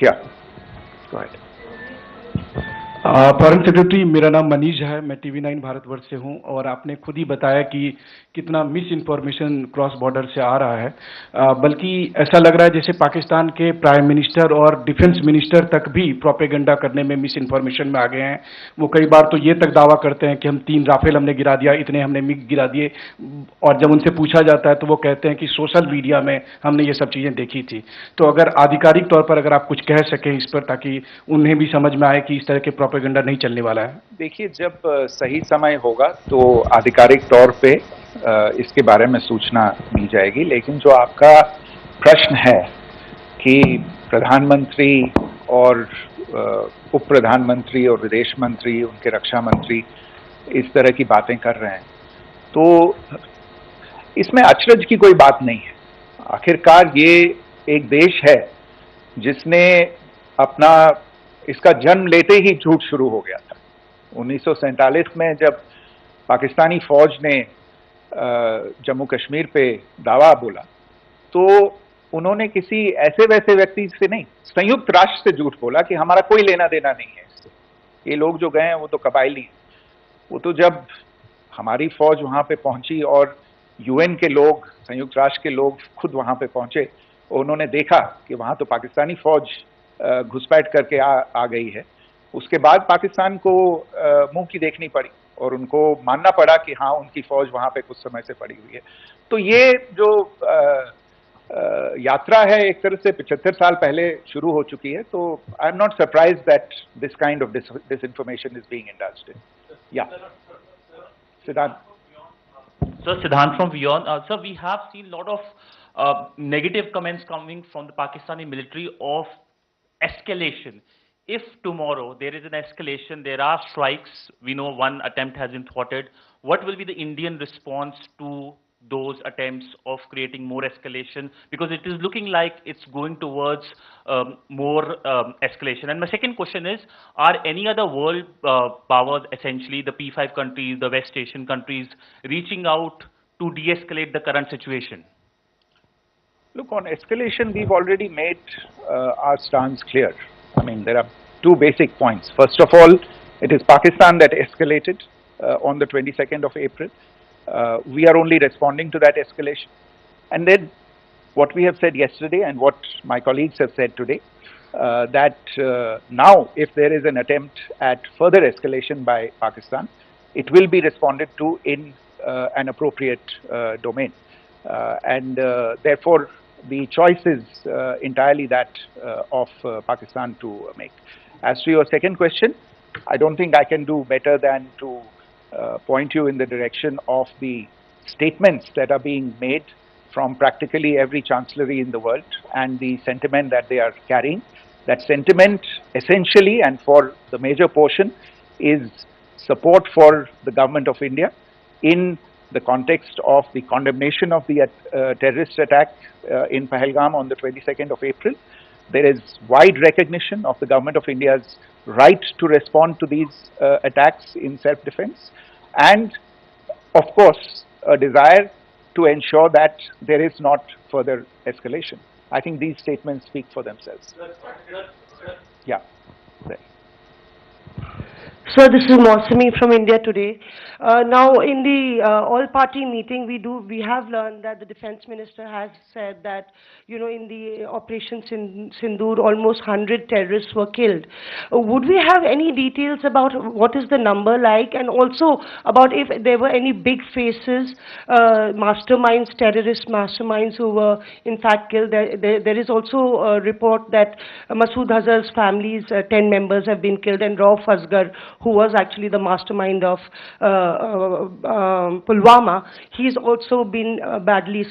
Yeah, go ahead. Foreign secretary, मेरा नाम मनीष है, मैं TV9 भारतवर्ष से हूं और आपने खुद ही बताया कि कितना मिस इन्फॉर्मेशन क्रॉस बॉर्डर से आ रहा है। बल्कि ऐसा लग रहा है जैसे पाकिस्तान के प्राइम मिनिस्टर और डिफेंस मिनिस्टर तक भी प्रोपेगेंडा करने में मिस इन्फॉर्मेशन में आ गए हैं। वो कई बार तो ये तक दावा करते हैं कि हम 3 राफेल हमने गिरा दिया, इतने हमने मिग गिरा दिए, और जब उनसे पूछा जाता है तो वो कहते हैं कि सोशल मीडिया में हमने ये सब चीजें देखी थी। तो अगर आधिकारिक तौर पर अगर आप कुछ कह सकें इस पर, ताकि उन्हें भी समझ में आए कि इस तरह के प्रोपेगेंडा नहीं चलने वाला है। देखिए, जब सही समय होगा तो आधिकारिक तौर पे इसके बारे में सूचना दी जाएगी। लेकिन जो आपका प्रश्न है कि प्रधानमंत्री और उप प्रधानमंत्री और विदेश मंत्री, उनके रक्षा मंत्री इस तरह की बातें कर रहे हैं, तो इसमें अचरज की कोई बात नहीं है। आखिरकार ये एक देश है जिसने अपना इसका जन्म लेते ही झूठ शुरू हो गया था। 1947 में जब पाकिस्तानी फौज ने जम्मू कश्मीर पे दावा बोला, तो उन्होंने किसी ऐसे वैसे व्यक्ति से नहीं, संयुक्त राष्ट्र से झूठ बोला कि हमारा कोई लेना देना नहीं है इससे, ये लोग जो गए हैं वो तो कबायली हैं। वो तो जब हमारी फौज वहां पे पहुंची और UN के लोग, संयुक्त राष्ट्र के लोग खुद वहां पे पहुंचे, उन्होंने देखा कि वहां तो पाकिस्तानी फौज घुसपैठ करके आ गई है, उसके बाद पाकिस्तान को मुंह की देखनी पड़ी और उनको मानना पड़ा कि हाँ, उनकी फौज वहां पे कुछ समय से पड़ी हुई है। तो ये जो यात्रा है एक तरह से 75 साल पहले शुरू हो चुकी है। तो I am not surprise that this kind of disinformation is being indulged in. Yeah. Siddhant. So Siddhant from WION. Sir, we have seen a lot of negative comments coming from the Pakistani military of escalation. If tomorrow there is an escalation, there are strikes, we know one attempt has been thwarted, what will be the Indian response to those attempts of creating more escalation? Because it is looking like it's going towards more escalation. And my second question is, are any other world powers, essentially the P5 countries, the West Asian countries, reaching out to de-escalate the current situation? Look, on escalation, we've already made our stance clear. I mean, there are two basic points. First of all, it is Pakistan that escalated on the 22nd of April. We are only responding to that escalation. And then what we have said yesterday and what my colleagues have said today, that now if there is an attempt at further escalation by Pakistan, it will be responded to in an appropriate domain. And therefore, the choice is entirely that of Pakistan to make. As to your second question, I don't think I can do better than to point you in the direction of the statements that are being made from practically every chancellery in the world and the sentiment that they are carrying. That sentiment essentially and for the major portion is support for the government of India in the context of the condemnation of the terrorist attack in Pahalgam on the 22nd of April. There is wide recognition of the government of India's right to respond to these attacks in self-defense, and of course a desire to ensure that there is not further escalation. I think these statements speak for themselves. Yeah. Sir, this is Mausami from India Today. Now, in the all-party meeting, we have learned that the defense minister has said that, you know, in the Operation Sindoor, almost 100 terrorists were killed. Would we have any details about what is the number like, and also about if there were any big faces, masterminds, terrorist masterminds who were in fact killed? There is also a report that Masood Azhar's family's 10 members have been killed, and Rauf Asghar, who was actually the mastermind of Pulwama, he's also been badly